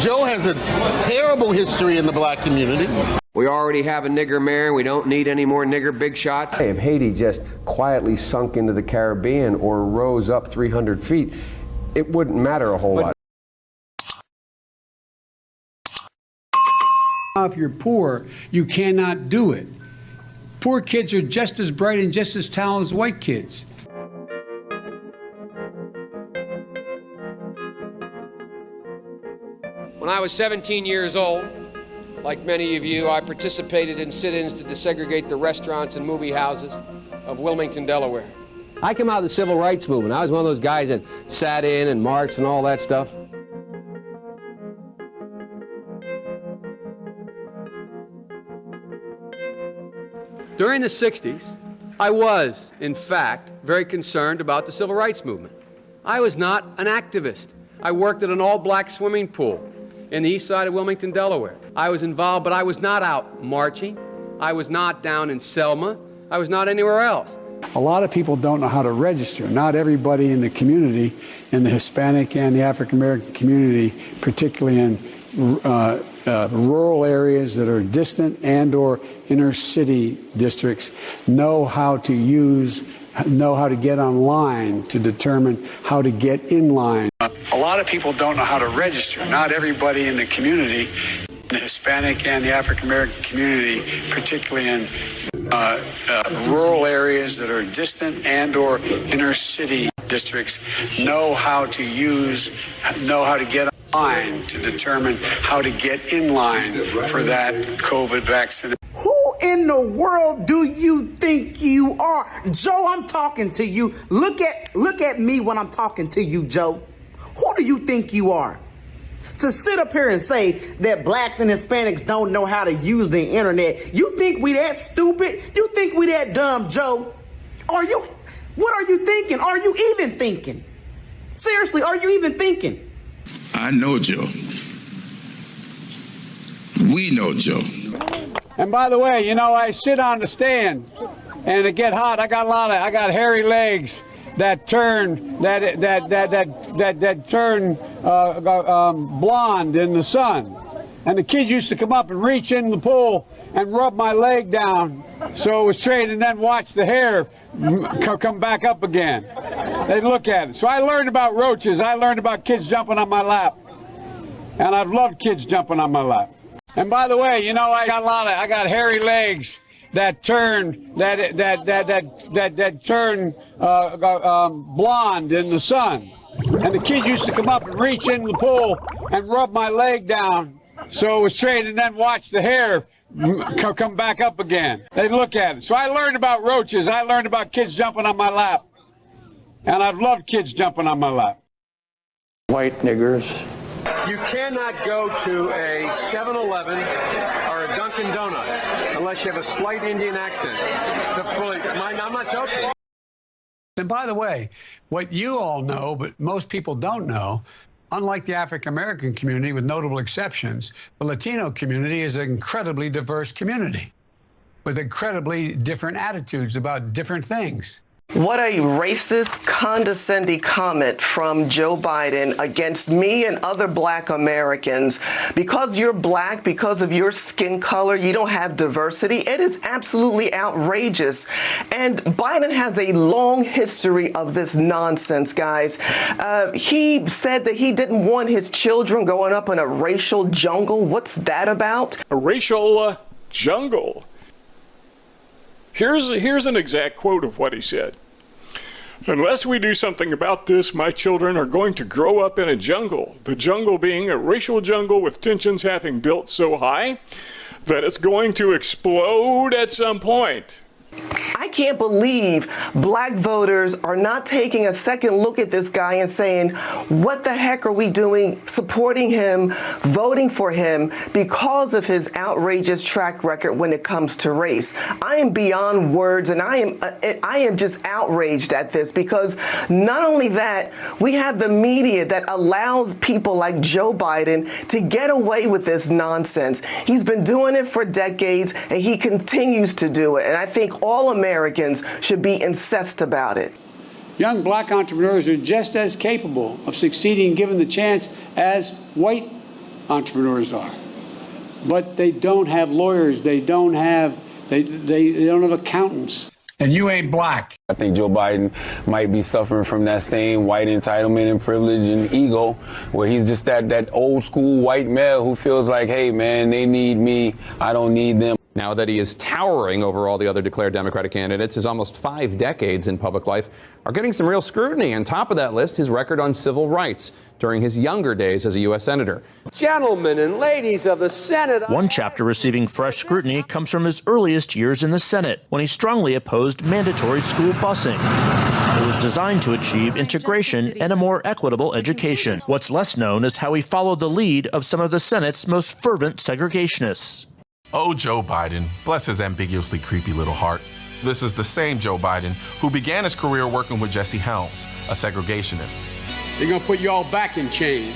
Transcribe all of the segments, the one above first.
Joe has a terrible history in the black community. We already have a nigger mayor. We don't need any more nigger big shots. If Haiti just quietly sunk into the Caribbean or rose up 300 feet, it wouldn't matter a whole lot. If you're poor, you cannot do it. Poor kids are just as bright and just as talented as white kids. When I was 17 years old, like many of you, I participated in sit-ins to desegregate the restaurants and movie houses of Wilmington, Delaware. I came out of the civil rights movement. I was one of those guys that sat in and marched and all that stuff. During the 60s, I was, in fact, very concerned about the civil rights movement. I was not an activist. I worked at an all-black swimming pool in the east side of Wilmington, Delaware. I was involved, but I was not out marching. I was not down in Selma. I was not anywhere else. A lot of people don't know how to register. Not everybody in the community, in the Hispanic and the African American community, particularly in rural areas that are distant and or inner city districts, know how to get online to determine how to get in line. A lot of people don't know how to register. Not everybody in the community, the Hispanic and the African American community, particularly in rural areas that are distant and or inner city districts, know how to get online to determine how to get in line for that COVID vaccine. Who in the world do you think you are? Joe, I'm talking to you. Look at me when I'm talking to you, Joe. Who do you think you are? To sit up here and say that blacks and Hispanics don't know how to use the internet. You think we that stupid? You think we that dumb, Joe? What are you thinking? Are you even thinking? Seriously, are you even thinking? I know Joe. We know Joe. And by the way, you know, I sit on the stand and it get hot. I got hairy legs that turn blonde in the sun. And the kids used to come up and reach in the pool and rub my leg down so it was straight, and then watch the hair come back up again. They'd look at it. So I learned about roaches. I learned about kids jumping on my lap. And I've loved kids jumping on my lap. And by the way, you know, I got hairy legs that turn blonde in the sun. And the kids used to come up and reach in the pool and rub my leg down so it was straight, and then watch the hair come back up again. They'd look at it. So I learned about roaches. I learned about kids jumping on my lap. And I've loved kids jumping on my lap. White niggers. You cannot go to a 7-Eleven or a Dunkin' Donuts unless you have a slight Indian accent. I'm not joking. And by the way, what you all know, but most people don't know, unlike the African American community, with notable exceptions, the Latino community is an incredibly diverse community with incredibly different attitudes about different things. What a racist, condescending comment from Joe Biden against me and other black Americans. Because you're black, because of your skin color, you don't have diversity. It is absolutely outrageous. And Biden has a long history of this nonsense, guys. He said that he didn't want his children growing up in a racial jungle. What's that about? A racial jungle. Here's an exact quote of what he said. Unless we do something about this, my children are going to grow up in a jungle. The jungle being a racial jungle with tensions having built so high that it's going to explode at some point. I can't believe black voters are not taking a second look at this guy and saying, what the heck are we doing supporting him, voting for him because of his outrageous track record when it comes to race. I am beyond words, and I am just outraged at this, because not only that, we have the media that allows people like Joe Biden to get away with this nonsense. He's been doing it for decades, and he continues to do it. And I think all Americans should be incensed about it. Young black entrepreneurs are just as capable of succeeding given the chance as white entrepreneurs are. But they don't have lawyers. They don't have accountants. And you ain't black. I think Joe Biden might be suffering from that same white entitlement and privilege and ego, where he's just that old school white male who feels like, hey, man, they need me, I don't need them. Now that he is towering over all the other declared Democratic candidates, his almost 5 decades in public life are getting some real scrutiny. On top of that list, his record on civil rights during his younger days as a U.S. Senator. Gentlemen and ladies of the Senate. One chapter receiving fresh scrutiny comes from his earliest years in the Senate, when he strongly opposed mandatory school busing. It was designed to achieve integration and a more equitable education. What's less known is how he followed the lead of some of the Senate's most fervent segregationists. Oh, Joe Biden, bless his ambiguously creepy little heart. This is the same Joe Biden who began his career working with Jesse Helms, a segregationist. They're going to put you all back in chains.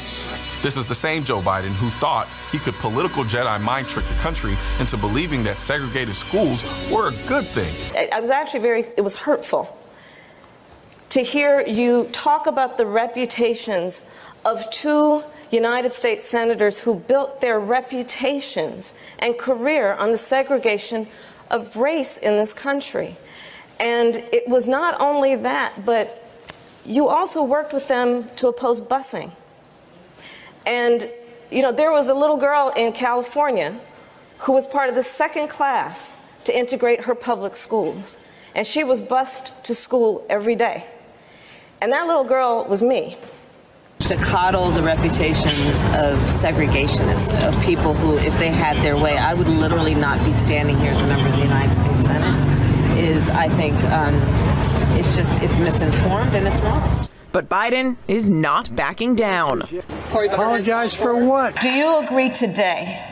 This is the same Joe Biden who thought he could political Jedi mind trick the country into believing that segregated schools were a good thing. I was actually it was hurtful to hear you talk about the reputations of 2 United States senators who built their reputations and career on the segregation of race in this country. And it was not only that, but you also worked with them to oppose busing. And, you know, there was a little girl in California who was part of the second class to integrate her public schools. And she was bused to school every day. And that little girl was me. To coddle the reputations of segregationists, of people who, if they had their way, I would literally not be standing here as a member of the United States Senate, is, I think, it's misinformed and it's wrong. But Biden is not backing down. Apologize for what? Do you agree today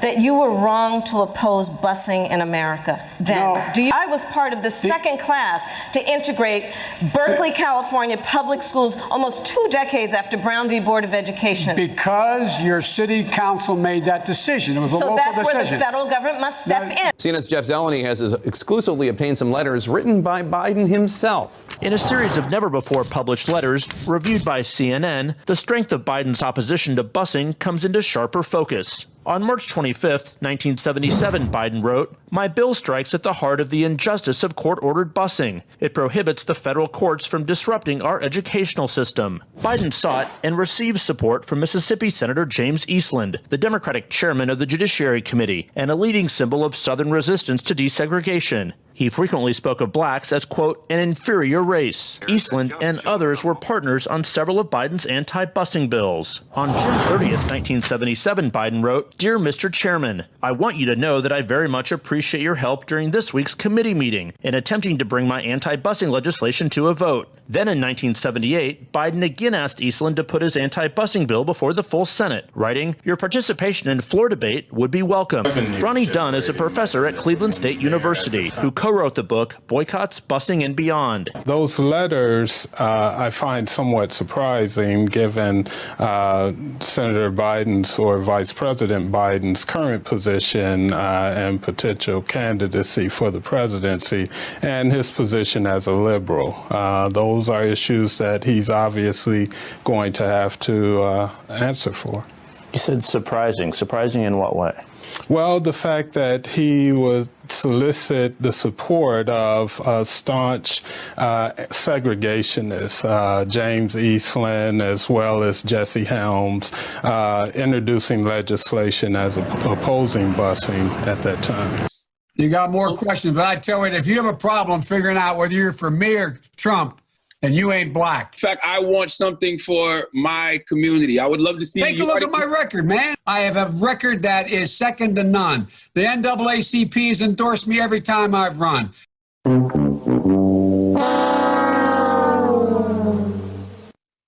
that you were wrong to oppose busing in America then? No. I was part of the second class to integrate Berkeley, California public schools almost 2 decades after Brown v. Board of Education. Because your city council made that decision. It was a local decision. So that's where the federal government must step in. CNN's Jeff Zeleny has exclusively obtained some letters written by Biden himself. In a series of never-before-published letters reviewed by CNN, the strength of Biden's opposition to busing comes into sharper focus. On March 25, 1977, Biden wrote, "My bill strikes at the heart of the injustice of court-ordered busing. It prohibits the federal courts from disrupting our educational system." Biden sought and received support from Mississippi Senator James Eastland, the Democratic chairman of the Judiciary Committee, and a leading symbol of Southern resistance to desegregation. He frequently spoke of blacks as, quote, an inferior race. Eastland and others were partners on several of Biden's anti-busing bills. On June 30th, 1977, Biden wrote, "Dear Mr. Chairman, I want you to know that I very much appreciate your help during this week's committee meeting in attempting to bring my anti-busing legislation to a vote." Then in 1978, Biden again asked Eastland to put his anti-busing bill before the full Senate, writing, "Your participation in floor debate would be welcome." Ronnie Dunn is a professor at Cleveland State University who co-wrote the book Boycotts, Busing, and Beyond. Those letters I find somewhat surprising given Senator Biden's or Vice President Biden's current position and potential candidacy for the presidency and his position as a liberal. Those are issues that he's obviously going to have to answer for. You said surprising. Surprising in what way? Well, the fact that he would solicit the support of staunch segregationists, James Eastland, as well as Jesse Helms, introducing legislation as opposing busing at that time. You got more questions, but I tell you, if you have a problem figuring out whether you're for me or Trump, and you ain't black. In fact, I want something for my community. I would love to see. Take a look at my record, man. I have a record that is second to none. The NAACP has endorsed me every time I've run.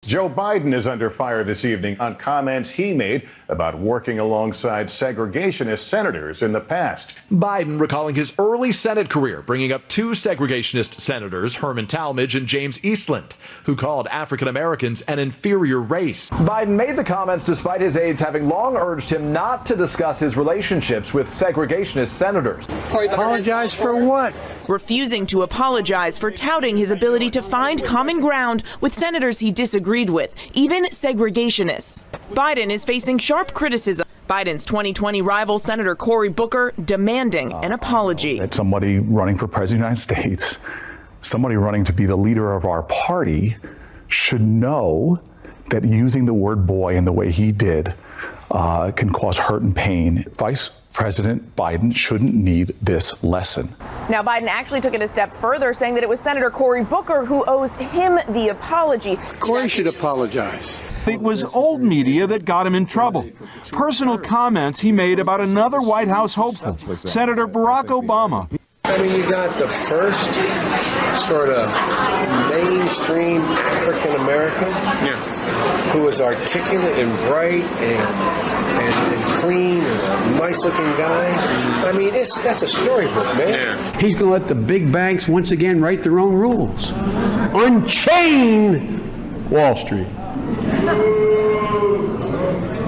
Joe Biden is under fire this evening on comments he made about working alongside segregationist senators in the past. Biden recalling his early Senate career, bringing up 2 segregationist senators, Herman Talmadge and James Eastland, who called African Americans an inferior race. Biden made the comments despite his aides having long urged him not to discuss his relationships with segregationist senators. Apologize for what? refusing to apologize for touting his ability to find common ground with senators he disagreed with, even segregationists. Biden is facing sharp criticism. Biden's 2020 rival, Senator Cory Booker, demanding an apology. That somebody running for president of the United States, somebody running to be the leader of our party, should know that using the word boy in the way he did can cause hurt and pain. Vice President Biden shouldn't need this lesson. Now, Biden actually took it a step further, saying that it was Senator Cory Booker who owes him the apology. Cory should apologize. It was old media that got him in trouble. Personal comments he made about another White House hopeful, Senator Barack Obama. I mean, you got the first sort of mainstream African American who was articulate and bright and clean and a nice looking guy. I mean, that's a storybook, man. He's going to let the big banks once again write their own rules. Unchain Wall Street.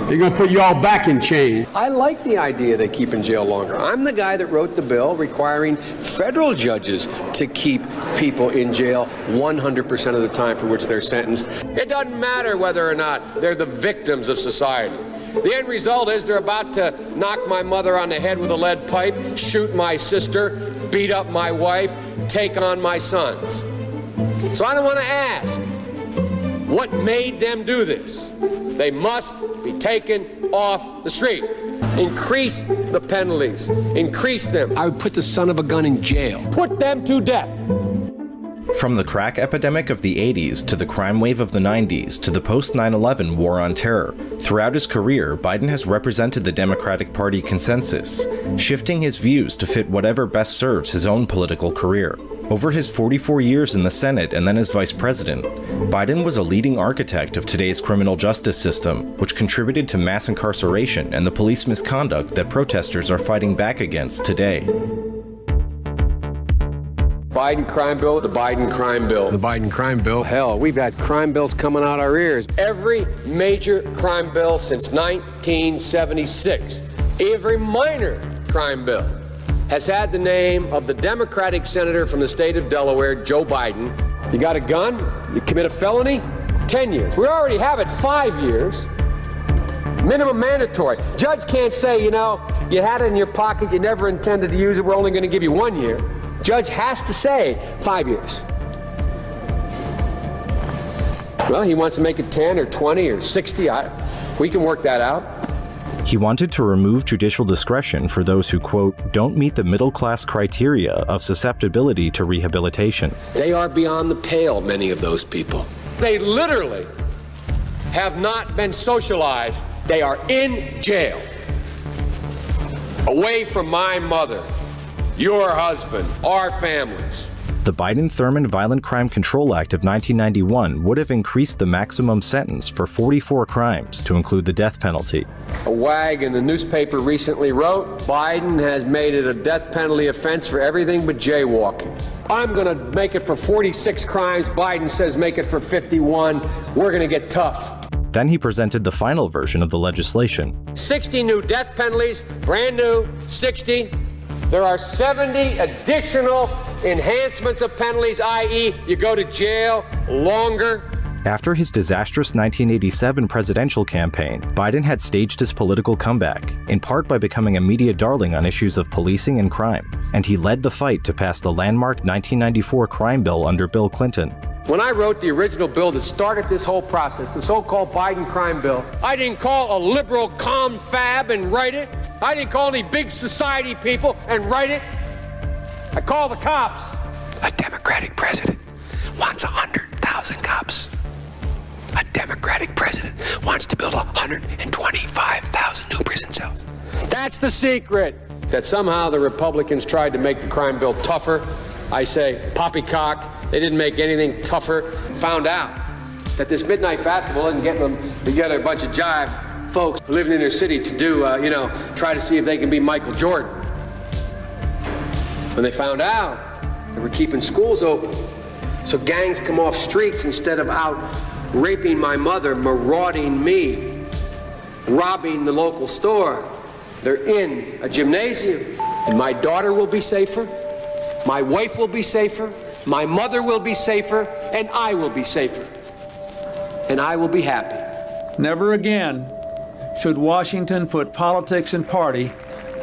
They're going to put you all back in chains. I like the idea they keep in jail longer. I'm the guy that wrote the bill requiring federal judges to keep people in jail 100% of the time for which they're sentenced. It doesn't matter whether or not they're the victims of society. The end result is they're about to knock my mother on the head with a lead pipe, shoot my sister, beat up my wife, take on my sons. So I don't want to ask what made them do this. They must be taken off the street. Increase the penalties. Increase them. I would put the son of a gun in jail. Put them to death. From the crack epidemic of the 80s to the crime wave of the 90s to the post-9/11 war on terror, throughout his career, Biden has represented the Democratic Party consensus, shifting his views to fit whatever best serves his own political career. Over his 44 years in the Senate and then as vice president, Biden was a leading architect of today's criminal justice system, which contributed to mass incarceration and the police misconduct that protesters are fighting back against today. Biden crime bill, the Biden crime bill. The Biden crime bill. Hell, we've had crime bills coming out our ears. Every major crime bill since 1976, every minor crime bill, has had the name of the Democratic senator from the state of Delaware, Joe Biden. You got a gun, you commit a felony, 10 years. We already have it 5 years. Minimum mandatory. Judge can't say, you had it in your pocket, you never intended to use it, we're only going to give you 1 year. Judge has to say 5 years. Well, he wants to make it 10 or 20 or 60. We can work that out. He wanted to remove judicial discretion for those who, quote, don't meet the middle-class criteria of susceptibility to rehabilitation. They are beyond the pale, many of those people. They literally have not been socialized. They are in jail. Away from my mother, your husband, our families. The Biden-Thurmond Violent Crime Control Act of 1991 would have increased the maximum sentence for 44 crimes to include the death penalty. A wag in the newspaper recently wrote, Biden has made it a death penalty offense for everything but jaywalking. I'm going to make it for 46 crimes. Biden says make it for 51. We're going to get tough. Then he presented the final version of the legislation. 60 new death penalties, brand new, 60. There are 70 additional enhancements of penalties, i.e., you go to jail longer. After his disastrous 1987 presidential campaign, Biden had staged his political comeback, in part by becoming a media darling on issues of policing and crime, and he led the fight to pass the landmark 1994 crime bill under Bill Clinton. When I wrote the original bill that started this whole process, the so-called Biden crime bill, I didn't call a liberal confab and write it. I didn't call any big society people and write it. I called the cops. A Democratic president wants 100,000 cops. A Democratic president wants to build 125,000 new prison cells. That's the secret. That somehow the Republicans tried to make the crime bill tougher. I say poppycock. They didn't make anything tougher. Found out that this midnight basketball isn't getting them together, a bunch of jive folks living in their city to do, try to see if they can be Michael Jordan. When they found out, they were keeping schools open. So gangs come off streets instead of out raping my mother, marauding me, robbing the local store. They're in a gymnasium, and my daughter will be safer, My wife will be safer, my mother will be safer, and I will be safer. And I will be happy. Never again should Washington put politics and party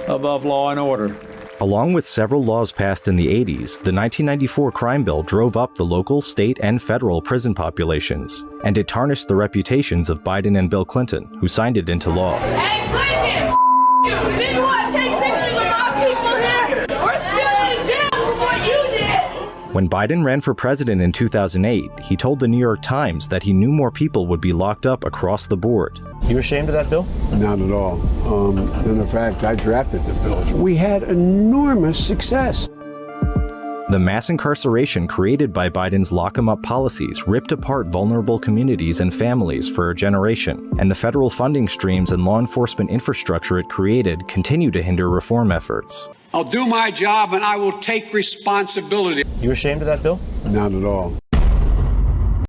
above law and order. Along with several laws passed in the 80s, the 1994 crime bill drove up the local, state, and federal prison populations, and it tarnished the reputations of Biden and Bill Clinton, who signed it into law. Hey, Clinton, you didn't want to take pictures of my people here. We're still in jail for what you did. When Biden ran for president in 2008, he told the New York Times that he knew more people would be locked up across the board. You ashamed of that bill? Not at all. In fact, I drafted the bill. We had enormous success. The mass incarceration created by Biden's lock-em-up policies ripped apart vulnerable communities and families for a generation, and the federal funding streams and law enforcement infrastructure it created continue to hinder reform efforts. I'll do my job and I will take responsibility. You ashamed of that bill? Not at all.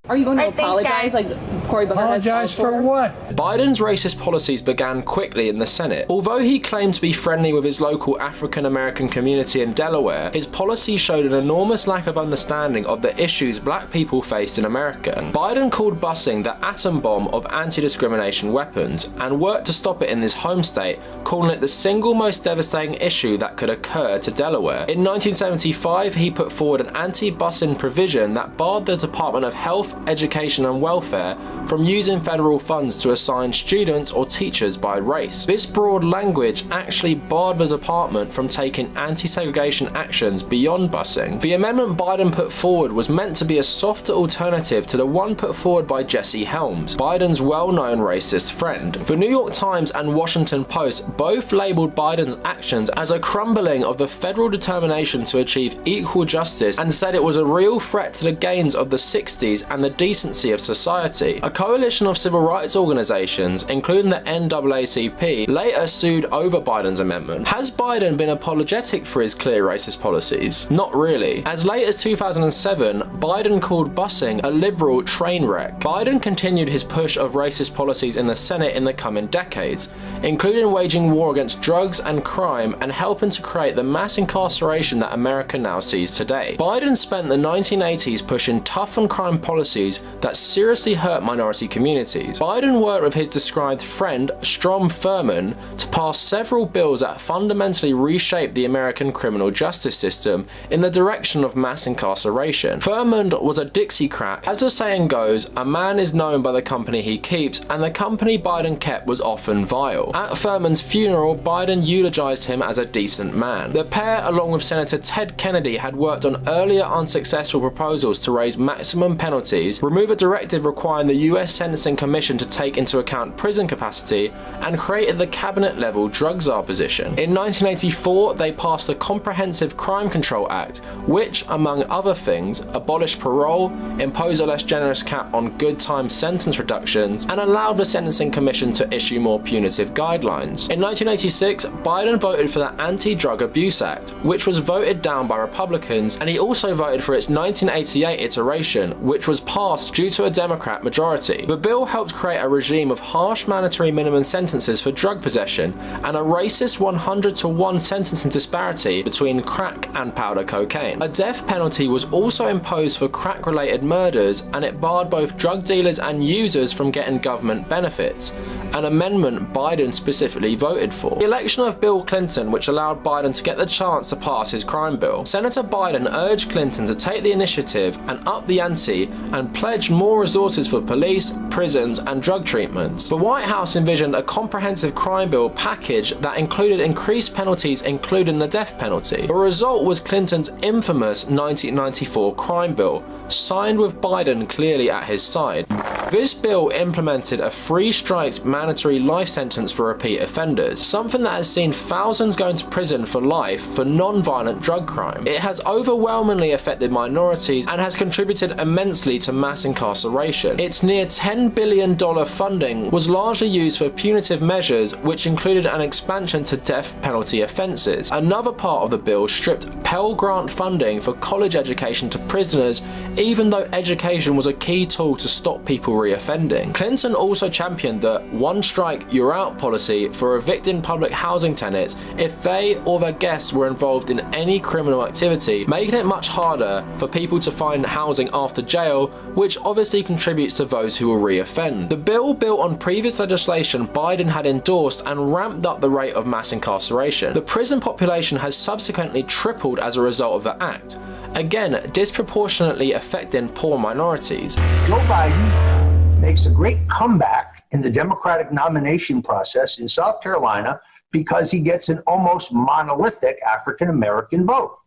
Are you going to apologize like Cory Booker has Apologize for what? Biden's racist policies began quickly in the Senate. Although he claimed to be friendly with his local African American community in Delaware, his policy showed an enormous lack of understanding of the issues black people faced in America. Biden called busing the atom bomb of anti-discrimination weapons and worked to stop it in his home state, calling it the single most devastating issue that could occur to Delaware. In 1975, he put forward an anti-busing provision that barred the Department of Health, Education and Welfare from using federal funds to assign students or teachers by race. This broad language actually barred the department from taking anti-segregation actions beyond busing. The amendment Biden put forward was meant to be a softer alternative to the one put forward by Jesse Helms, Biden's well-known racist friend. The New York Times and Washington Post both labeled Biden's actions as a crumbling of the federal determination to achieve equal justice and said it was a real threat to the gains of the 60s and the decency of society. A coalition of civil rights organizations, including the NAACP, later sued over Biden's amendment. Has Biden been apologetic for his clear racist policies? Not really. As late as 2007, Biden called busing a liberal train wreck. Biden continued his push of racist policies in the Senate in the coming decades, including waging war against drugs and crime and helping to create the mass incarceration that America now sees today. Biden spent the 1980s pushing tough on crime policies that seriously hurt minority communities. Biden worked with his described friend, Strom Thurmond, to pass several bills that fundamentally reshaped the American criminal justice system in the direction of mass incarceration. Thurmond was a Dixiecrat. As the saying goes, a man is known by the company he keeps, and the company Biden kept was often vile. At Thurmond's funeral, Biden eulogized him as a decent man. The pair, along with Senator Ted Kennedy, had worked on earlier unsuccessful proposals to raise maximum penalties, remove a directive requiring the U.S. Sentencing Commission to take into account prison capacity, and created the cabinet-level drug czar position. In 1984, they passed the Comprehensive Crime Control Act, which, among other things, abolished parole, imposed a less generous cap on good time sentence reductions, and allowed the Sentencing Commission to issue more punitive guidelines. In 1986, Biden voted for the Anti-Drug Abuse Act, which was voted down by Republicans, and he also voted for its 1988 iteration, which was passed due to a Democrat majority. The bill helped create a regime of harsh mandatory minimum sentences for drug possession and a racist 100-to-1 sentencing disparity between crack and powder cocaine. A death penalty was also imposed for crack-related murders, and it barred both drug dealers and users from getting government benefits, an amendment Biden specifically voted for. The election of Bill Clinton, which allowed Biden to get the chance to pass his crime bill. Senator Biden urged Clinton to take the initiative and up the ante and pledged more resources for police, prisons, and drug treatments. The White House envisioned a comprehensive crime bill package that included increased penalties, including the death penalty. The result was Clinton's infamous 1994 crime bill, signed with Biden clearly at his side. This bill implemented a 3 strikes mandatory life sentence for repeat offenders, something that has seen thousands going to prison for life for non-violent drug crime. It has overwhelmingly affected minorities and has contributed immensely to mass incarceration. Its near $10 billion funding was largely used for punitive measures, which included an expansion to death penalty offences. Another part of the bill stripped Pell Grant funding for college education to prisoners, even though education was a key tool to stop people reoffending. Clinton also championed the "one strike, you're out" policy policy for evicting public housing tenants if they or their guests were involved in any criminal activity, making it much harder for people to find housing after jail, which obviously contributes to those who will re-offend. The bill built on previous legislation Biden had endorsed and ramped up the rate of mass incarceration. The prison population has subsequently tripled as a result of the act, again disproportionately affecting poor minorities. Joe Biden makes a great comeback in the Democratic nomination process in South Carolina because he gets an almost monolithic African-American vote.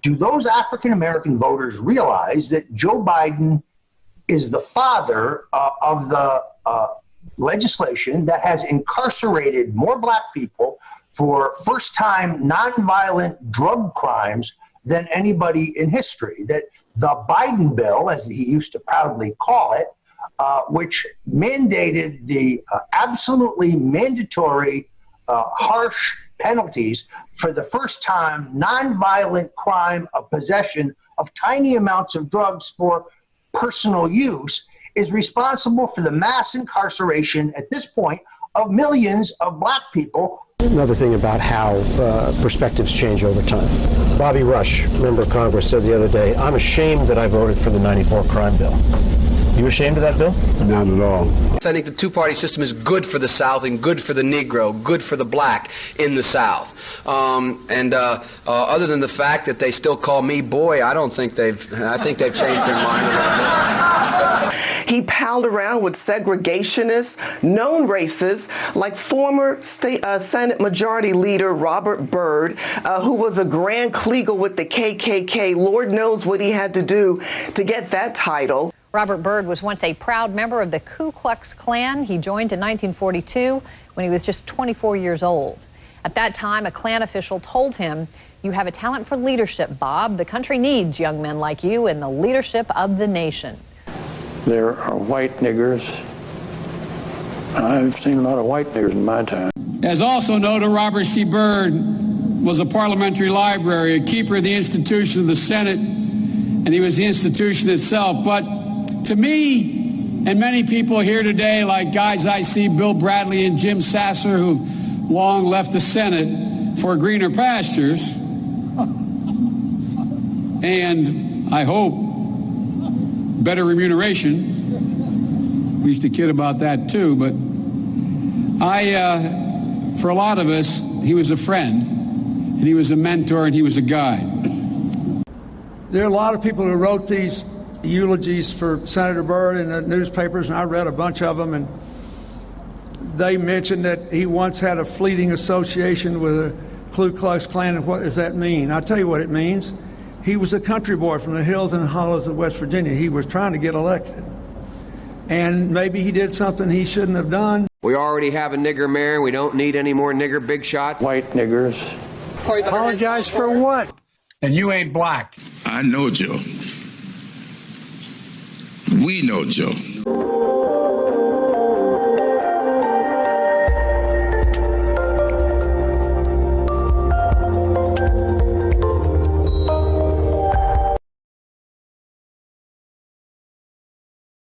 Do those African-American voters realize that Joe Biden is the father of the legislation that has incarcerated more black people for first-time nonviolent drug crimes than anybody in history? That the Biden bill, as he used to proudly call it, which mandated the absolutely mandatory harsh penalties for the first time nonviolent crime of possession of tiny amounts of drugs for personal use, is responsible for the mass incarceration at this point of millions of black people. Another thing about how perspectives change over time. Bobby Rush, member of Congress, said the other day, "I'm ashamed that I voted for the '94 crime bill." You ashamed of that bill? Not at all. I think the two-party system is good for the South and good for the Negro, good for the black in the South. Other than the fact that they still call me boy, I think they've changed their mind a little bit. He palled around with segregationists, known racists, like former Senate Majority Leader Robert Byrd, who was a Grand Kleagle with the KKK. Lord knows what he had to do to get that title. Robert Byrd was once a proud member of the Ku Klux Klan. He joined in 1942 when he was just 24 years old. At that time, a Klan official told him, "You have a talent for leadership, Bob. The country needs young men like you in the leadership of the nation." There are white niggers. I've seen a lot of white niggers in my time. As also noted, Robert C. Byrd was a parliamentary library, a keeper of the institution of the Senate, and he was the institution itself. But to me, and many people here today, like guys I see, Bill Bradley and Jim Sasser, who've long left the Senate for greener pastures, and I hope better remuneration. We used to kid about that too, but for a lot of us, he was a friend, and he was a mentor, and he was a guide. There are a lot of people who wrote these eulogies for Senator Byrd in the newspapers, and I read a bunch of them, and they mentioned that he once had a fleeting association with a Ku Klux Klan. And what does that mean? I'll tell you what it means. He was a country boy from the hills and hollows of West Virginia. He was trying to get elected, and maybe he did something he shouldn't have done. We already have a nigger mayor. We don't need any more nigger big shots. White niggers. Apologize for what? And you ain't black. I know Joe. We know Joe.